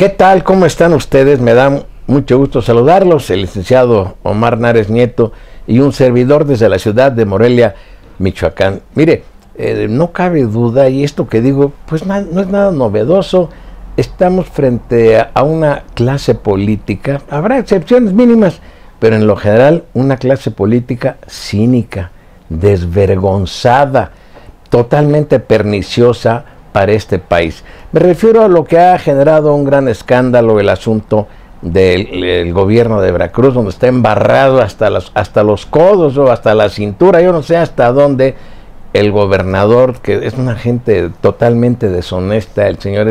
¿Qué tal? ¿Cómo están ustedes? Me da mucho gusto saludarlos, el licenciado Omar Nares Nieto y un servidor desde la ciudad de Morelia, Michoacán. Mire, no cabe duda, y esto que digo, pues no es nada novedoso. Estamos frente a una clase política, habrá excepciones mínimas, pero en lo general una clase política cínica, desvergonzada, totalmente perniciosa para este país. Me refiero a lo que ha generado un gran escándalo, el asunto del gobierno de Veracruz, donde está embarrado hasta los codos o hasta la cintura, yo no sé hasta dónde, el gobernador, que es una gente totalmente deshonesta, el señor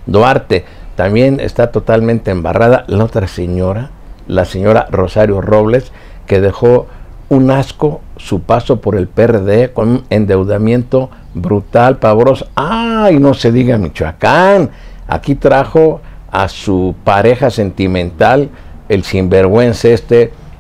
Duarte, también está totalmente embarrada. La otra señora, la señora Rosario Robles, que dejó un asco su paso por el PRD con un endeudamiento brutal, pavoroso. Y no se diga Michoacán, aquí trajo a su pareja sentimental, el sinvergüenza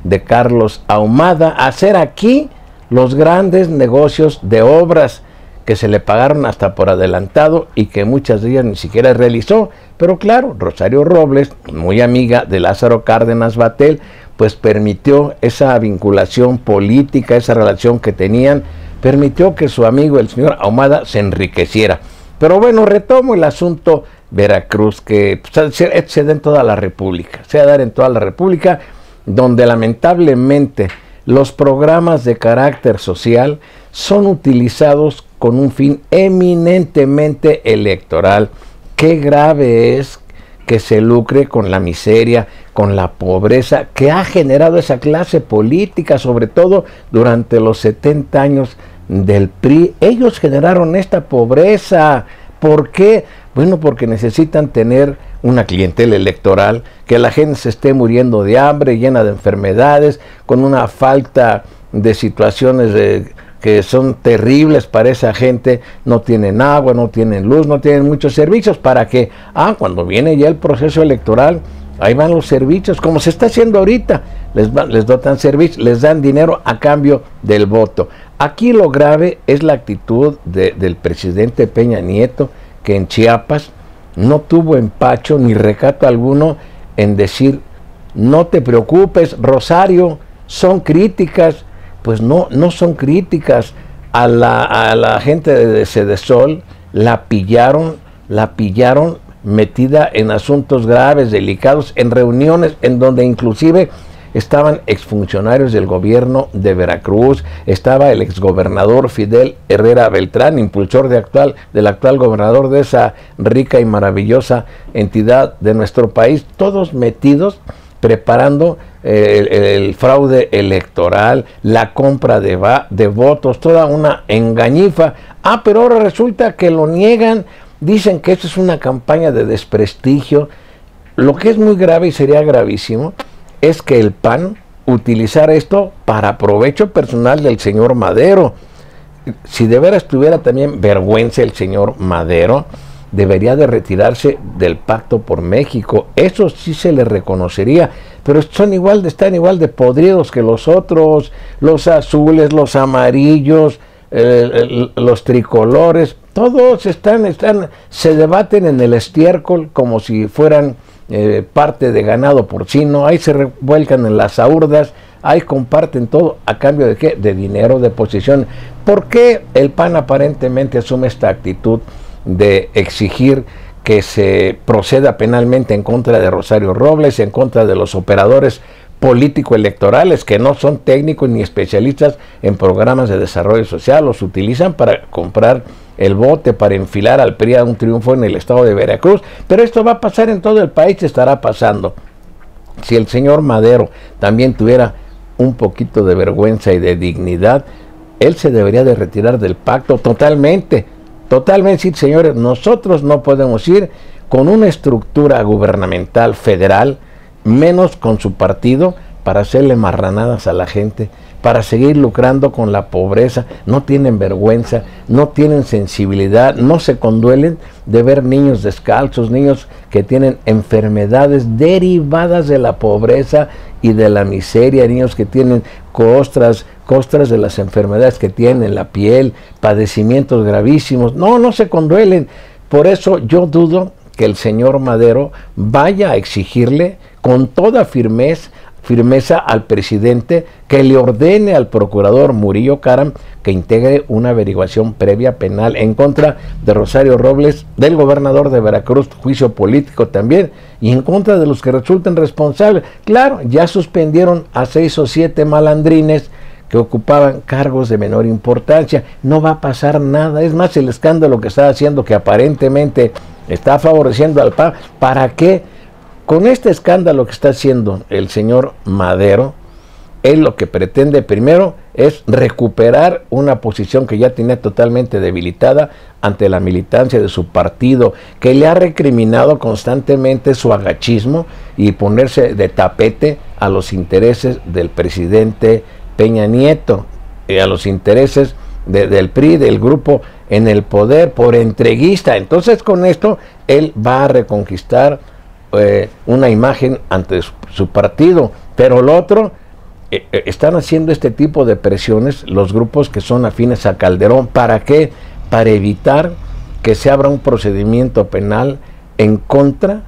de Carlos Ahumada, a hacer aquí los grandes negocios de obras que se le pagaron hasta por adelantado y que muchas de ellas ni siquiera realizó. Pero claro, Rosario Robles, muy amiga de Lázaro Cárdenas Batel, pues permitió esa vinculación política, esa relación que tenían, permitió que su amigo el señor Ahumada se enriqueciera. Pero bueno, retomo el asunto Veracruz, que pues, se da en toda la República, se va a dar en toda la República, donde lamentablemente los programas de carácter social son utilizados con un fin eminentemente electoral. Qué grave es que se lucre con la miseria, con la pobreza que ha generado esa clase política, sobre todo durante los 70 años del PRI. Ellos generaron esta pobreza. ¿Por qué? Bueno, porque necesitan tener una clientela electoral, que la gente se esté muriendo de hambre, llena de enfermedades, con una falta de situaciones que son terribles para esa gente. No tienen agua, no tienen luz, no tienen muchos servicios, para que, cuando viene ya el proceso electoral, ahí van los servicios, como se está haciendo ahorita, les dotan servicios, les dan dinero a cambio del voto. Aquí lo grave es la actitud del presidente Peña Nieto, que en Chiapas no tuvo empacho ni recato alguno en decir: no te preocupes, Rosario, son críticas. Pues no son críticas. A la gente de Sedesol la pillaron metida en asuntos graves, delicados, en reuniones en donde inclusive estaban exfuncionarios del gobierno de Veracruz, estaba el exgobernador Fidel Herrera Beltrán, impulsor del actual gobernador de esa rica y maravillosa entidad de nuestro país, todos metidos preparando el fraude electoral, la compra de votos, toda una engañifa. Pero ahora resulta que lo niegan, dicen que esto es una campaña de desprestigio. Lo que es muy grave y sería gravísimo es que el PAN utilizara esto para provecho personal del señor Madero. Si de veras tuviera también vergüenza el señor Madero, debería de retirarse del Pacto por México. Eso sí se le reconocería, pero están igual de podridos que los otros, los azules, los amarillos, los tricolores, todos se debaten en el estiércol como si fueran parte de ganado porcino. Ahí se revuelcan en las urdas, ahí comparten todo, ¿a cambio de qué? De dinero, de posición. ¿Por qué el PAN aparentemente asume esta actitud de exigir que se proceda penalmente en contra de Rosario Robles, en contra de los operadores político-electorales que no son técnicos ni especialistas en programas de desarrollo social? Los utilizan para comprar el bote, para enfilar al PRI a un triunfo en el estado de Veracruz? Pero esto va a pasar en todo el país, estará pasando. Si el señor Madero también tuviera un poquito de vergüenza y de dignidad, él se debería de retirar del pacto totalmente. Sí, señores, nosotros no podemos ir con una estructura gubernamental federal, menos con su partido, para hacerle marranadas a la gente, para seguir lucrando con la pobreza. No tienen vergüenza, no tienen sensibilidad, no se conduelen de ver niños descalzos, niños que tienen enfermedades derivadas de la pobreza y de la miseria, niños que tienen costras de las enfermedades que tienen en la piel, padecimientos gravísimos. No se conduelen. Por eso yo dudo que el señor Madero vaya a exigirle con toda firmeza al presidente que le ordene al procurador Murillo Karam que integre una averiguación previa penal en contra de Rosario Robles, del gobernador de Veracruz, juicio político también, y en contra de los que resulten responsables. Claro, ya suspendieron a 6 o 7 malandrines que ocupaban cargos de menor importancia. No va a pasar nada. Es más, el escándalo que está haciendo, que aparentemente está favoreciendo al PAN, ¿para qué? Con este escándalo que está haciendo el señor Madero, él lo que pretende primero es recuperar una posición que ya tenía totalmente debilitada ante la militancia de su partido, que le ha recriminado constantemente su agachismo y ponerse de tapete a los intereses del presidente Peña Nieto, a los intereses del PRI, del grupo en el poder, por entreguista. Entonces, con esto él va a reconquistar una imagen ante su partido, pero lo otro, están haciendo este tipo de presiones los grupos que son afines a Calderón. ¿Para qué? Para evitar que se abra un procedimiento penal en contra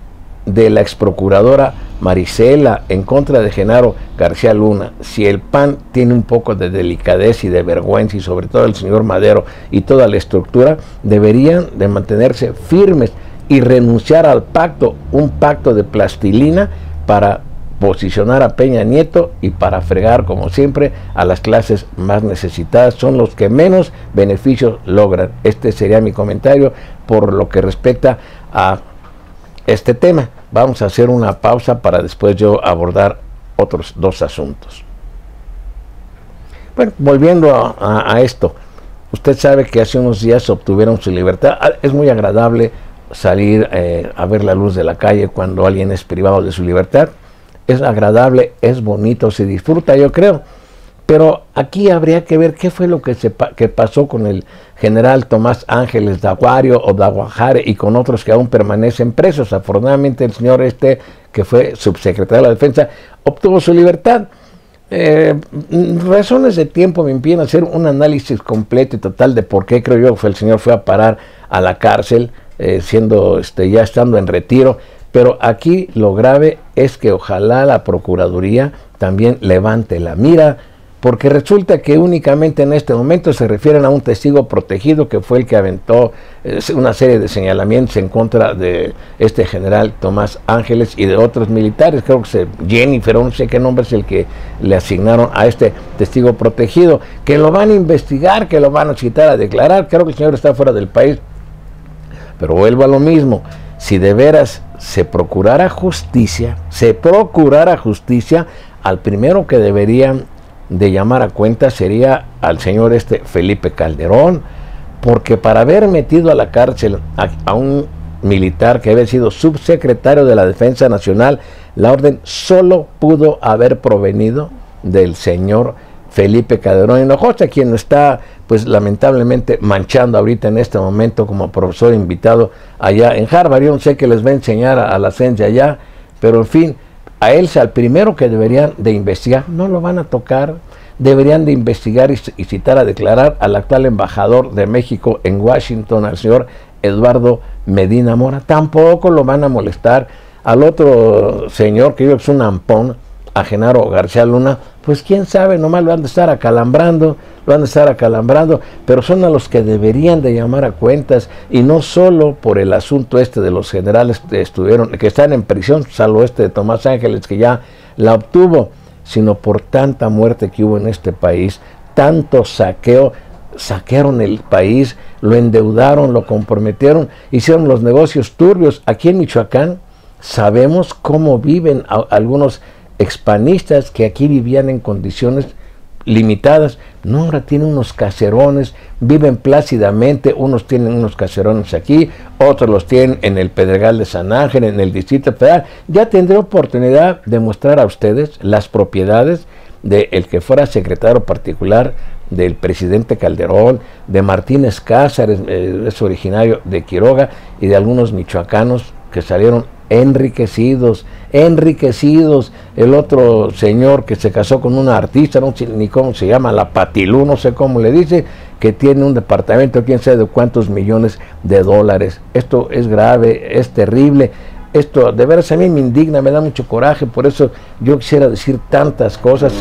de la exprocuradora Marisela, en contra de Genaro García Luna. Si el PAN tiene un poco de delicadez y de vergüenza, y sobre todo el señor Madero y toda la estructura, deberían de mantenerse firmes y renunciar al pacto, un pacto de plastilina para posicionar a Peña Nieto y para fregar, como siempre, a las clases más necesitadas. Son los que menos beneficios logran. Este sería mi comentario por lo que respecta a este tema. Vamos a hacer una pausa para después yo abordar otros 2 asuntos. Bueno, volviendo a esto, usted sabe que hace unos días obtuvieron su libertad. Es muy agradable salir a ver la luz de la calle cuando alguien es privado de su libertad. Es agradable, es bonito, se disfruta, yo creo. Pero aquí habría que ver qué fue lo que pasó con el general Tomás Ángeles Daguario o Daguajare y con otros que aún permanecen presos. Afortunadamente el señor que fue subsecretario de la Defensa, obtuvo su libertad. Razones de tiempo me impiden hacer un análisis completo y total de por qué creo yo que el señor fue a parar a la cárcel, ya estando en retiro. Pero aquí lo grave es que ojalá la Procuraduría también levante la mira, porque resulta que únicamente en este momento se refieren a un testigo protegido que fue el que aventó una serie de señalamientos en contra de este general Tomás Ángeles y de otros militares. Creo que Jennifer, no sé qué nombre es el que le asignaron a este testigo protegido, que lo van a investigar, que lo van a citar a declarar. Creo que el señor está fuera del país. Pero vuelvo a lo mismo, si de veras se procurara justicia, al primero que deberían de llamar a cuenta sería al señor Felipe Calderón, porque para haber metido a la cárcel a un militar que había sido subsecretario de la Defensa Nacional, la orden solo pudo haber provenido del señor Felipe Calderón Hinojosa, quien lo está, pues lamentablemente, manchando ahorita en este momento como profesor invitado allá en Harvard. Yo no sé qué les va a enseñar a la ciencia allá, pero en fin, a él, al primero que deberían de investigar, no lo van a tocar. Deberían de investigar y citar a declarar al actual embajador de México en Washington, al señor Eduardo Medina Mora. Tampoco lo van a molestar. Al otro señor que es un ampón, a Genaro García Luna, pues quién sabe, nomás lo han de estar acalambrando, pero son a los que deberían de llamar a cuentas, y no solo por el asunto de los generales que están en prisión, salvo de Tomás Ángeles, que ya la obtuvo, sino por tanta muerte que hubo en este país, tanto saqueo. Saquearon el país, lo endeudaron, lo comprometieron, hicieron los negocios turbios. Aquí en Michoacán sabemos cómo viven algunos expanistas que aquí vivían en condiciones limitadas. No, ahora tienen unos caserones, viven plácidamente. Unos tienen unos caserones aquí, otros los tienen en el Pedregal de San Ángel, en el Distrito Federal. Ya tendré oportunidad de mostrar a ustedes las propiedades del que fuera secretario particular del presidente Calderón, de Martínez Cázares, es originario de Quiroga, y de algunos michoacanos que salieron enriquecidos. El otro señor que se casó con una artista, no sé ni cómo se llama, la Patilú, no sé cómo le dice, que tiene un departamento, quién sabe de cuántos millones de dólares. Esto es grave, es terrible. Esto de veras a mí me indigna, me da mucho coraje, por eso yo quisiera decir tantas cosas,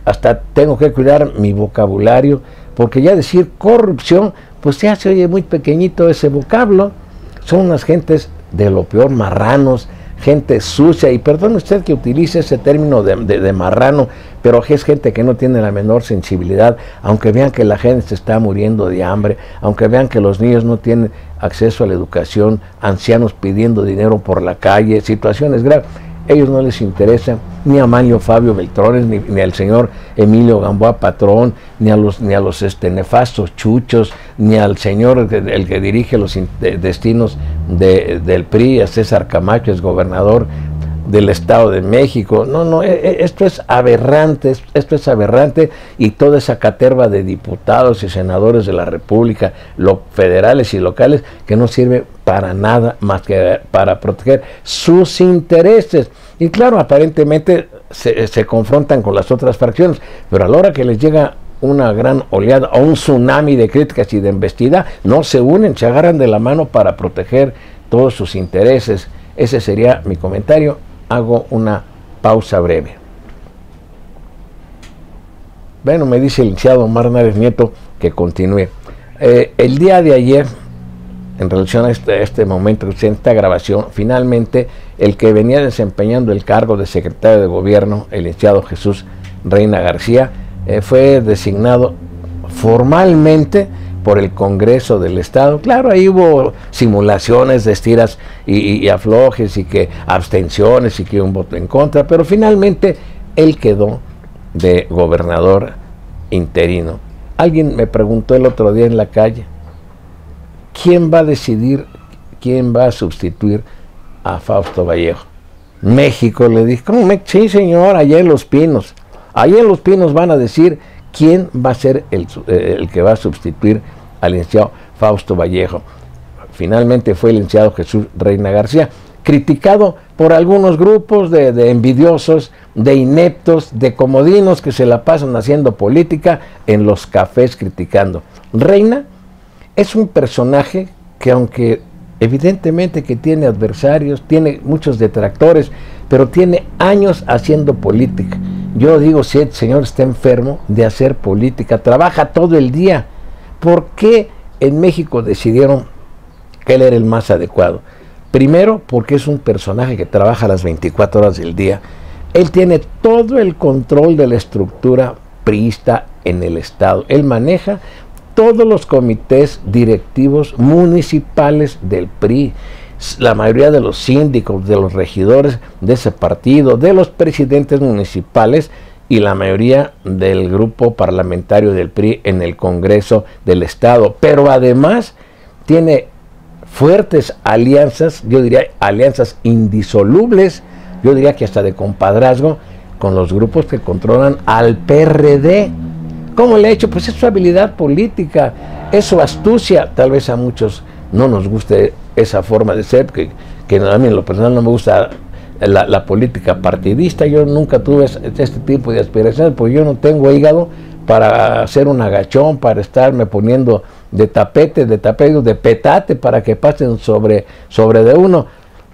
hasta tengo que cuidar mi vocabulario, porque ya decir corrupción, pues ya se oye muy pequeñito ese vocablo. Son unas gentes de lo peor, marranos, gente sucia, y perdone usted que utilice ese término de marrano, pero es gente que no tiene la menor sensibilidad, aunque vean que la gente se está muriendo de hambre, aunque vean que los niños no tienen acceso a la educación, ancianos pidiendo dinero por la calle, situaciones graves. Ellos no les interesa ni a Manlio Fabio Beltrones, ni al señor Emilio Gamboa Patrón, ni a los nefastos chuchos, ni al señor el que dirige los destinos del PRI, a César Camacho, es gobernador del Estado de México. No, esto es aberrante, y toda esa caterva de diputados y senadores de la República, federales y locales, que no sirve para nada más que para proteger sus intereses. Y claro, aparentemente se confrontan con las otras fracciones, pero a la hora que les llega una gran oleada o un tsunami de críticas y de embestida, no se unen, se agarran de la mano para proteger todos sus intereses. Ese sería mi comentario. Hago una pausa breve. Bueno, me dice el licenciado Omar Nares Nieto que continúe. El día de ayer, en relación a este momento, esta grabación, finalmente el que venía desempeñando el cargo de secretario de gobierno, el licenciado Jesús Reina García, fue designado formalmente por el Congreso del Estado. Claro, ahí hubo simulaciones de estiras y aflojes, y que abstenciones, y que un voto en contra, pero finalmente él quedó de gobernador interino. Alguien me preguntó el otro día en la calle, ¿quién va a decidir quién va a sustituir a Fausto Vallejo? México, le dije. ¿Cómo? Sí, señor, allá en Los Pinos. Allá en Los Pinos van a decir quién va a ser el que va a sustituir al licenciado Fausto Vallejo. Finalmente fue el licenciado Jesús Reina García, criticado por algunos grupos de envidiosos, de ineptos, de comodinos que se la pasan haciendo política en los cafés criticando. Reina es un personaje que, aunque evidentemente que tiene adversarios, tiene muchos detractores, pero tiene años haciendo política. Yo digo, si el señor está enfermo de hacer política, trabaja todo el día. ¿Por qué en México decidieron que él era el más adecuado? Primero, porque es un personaje que trabaja las 24 horas del día. Él tiene todo el control de la estructura priista en el Estado. Él maneja todos los comités directivos municipales del PRI, la mayoría de los síndicos, de los regidores de ese partido, de los presidentes municipales y la mayoría del grupo parlamentario del PRI en el Congreso del Estado. Pero además tiene fuertes alianzas, yo diría alianzas indisolubles, yo diría que hasta de compadrazgo, con los grupos que controlan al PRD. ¿Cómo le ha hecho? Pues es su habilidad política, es su astucia. Tal vez a muchos no nos guste esa forma de ser, que a mí en lo personal no me gusta la política partidista. Yo nunca tuve este tipo de aspiraciones, porque yo no tengo hígado para hacer un agachón, para estarme poniendo de petate para que pasen sobre de uno.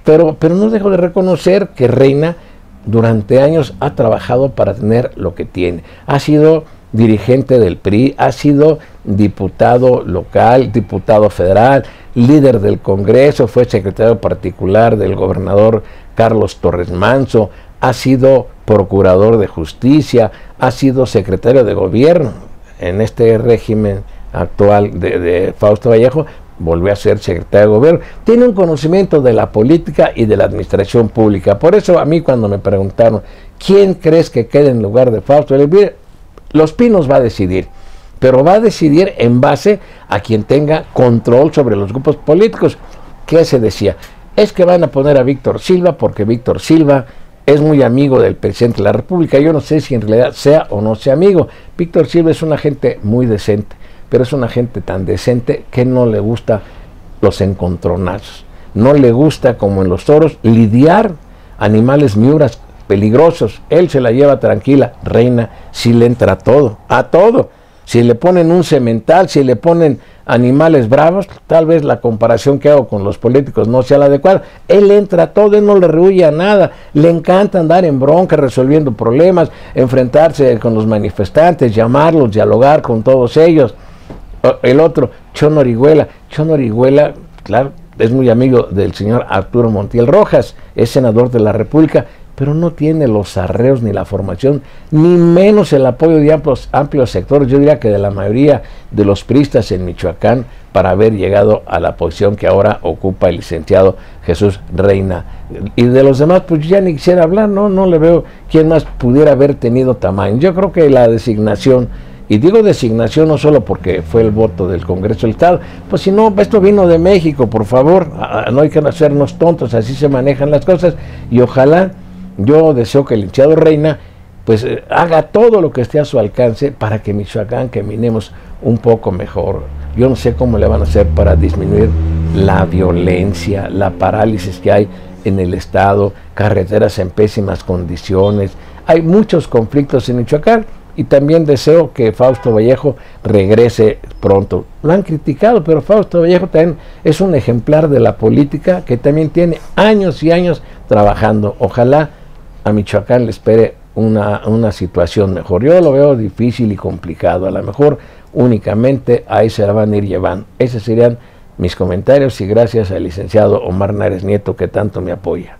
Pero no dejo de reconocer que Reina durante años ha trabajado para tener lo que tiene. Ha sido dirigente del PRI, ha sido diputado local, diputado federal, líder del Congreso, fue secretario particular del gobernador Carlos Torres Manso, ha sido procurador de justicia, ha sido secretario de gobierno. En este régimen actual de Fausto Vallejo volvió a ser secretario de gobierno. Tiene un conocimiento de la política y de la administración pública. Por eso a mí, cuando me preguntaron ¿quién crees que quede en lugar de Fausto? Le dije, Los Pinos va a decidir, pero va a decidir en base a quien tenga control sobre los grupos políticos. ¿Qué se decía? Es que van a poner a Víctor Silva porque Víctor Silva es muy amigo del presidente de la República. Yo no sé si en realidad sea o no sea amigo. Víctor Silva es una gente muy decente, pero es una gente tan decente que no le gusta los encontronazos. No le gusta, como en los toros, lidiar animales miuras peligrosos. Él se la lleva tranquila. Reina sí le entra a todo, a todo. Si le ponen un cemental, si le ponen animales bravos, tal vez la comparación que hago con los políticos no sea la adecuada. Él entra a todo, él no le rehuye a nada, le encanta andar en bronca, resolviendo problemas, enfrentarse con los manifestantes, llamarlos, dialogar con todos ellos. El otro, Chon Orihuela, claro, es muy amigo del señor Arturo Montiel Rojas, es senador de la República, pero no tiene los arreos ni la formación, ni menos el apoyo de amplios sectores, yo diría que de la mayoría de los priistas en Michoacán, para haber llegado a la posición que ahora ocupa el licenciado Jesús Reina. Y de los demás, pues ya ni quisiera hablar, no le veo quién más pudiera haber tenido tamaño. Yo creo que la designación, y digo designación no solo porque fue el voto del Congreso del Estado, pues si no, esto vino de México, por favor, no hay que hacernos tontos, así se manejan las cosas, y ojalá, yo deseo que el licenciado Reina pues haga todo lo que esté a su alcance para que Michoacán caminemos un poco mejor. Yo no sé cómo le van a hacer para disminuir la violencia, la parálisis que hay en el estado, carreteras en pésimas condiciones, hay muchos conflictos en Michoacán, y también deseo que Fausto Vallejo regrese pronto. Lo han criticado, pero Fausto Vallejo también es un ejemplar de la política que también tiene años y años trabajando. Ojalá a Michoacán le espere una situación mejor. Yo lo veo difícil y complicado. A lo mejor únicamente ahí se la van a ir llevando. Esos serían mis comentarios y gracias al licenciado Omar Nares Nieto que tanto me apoya.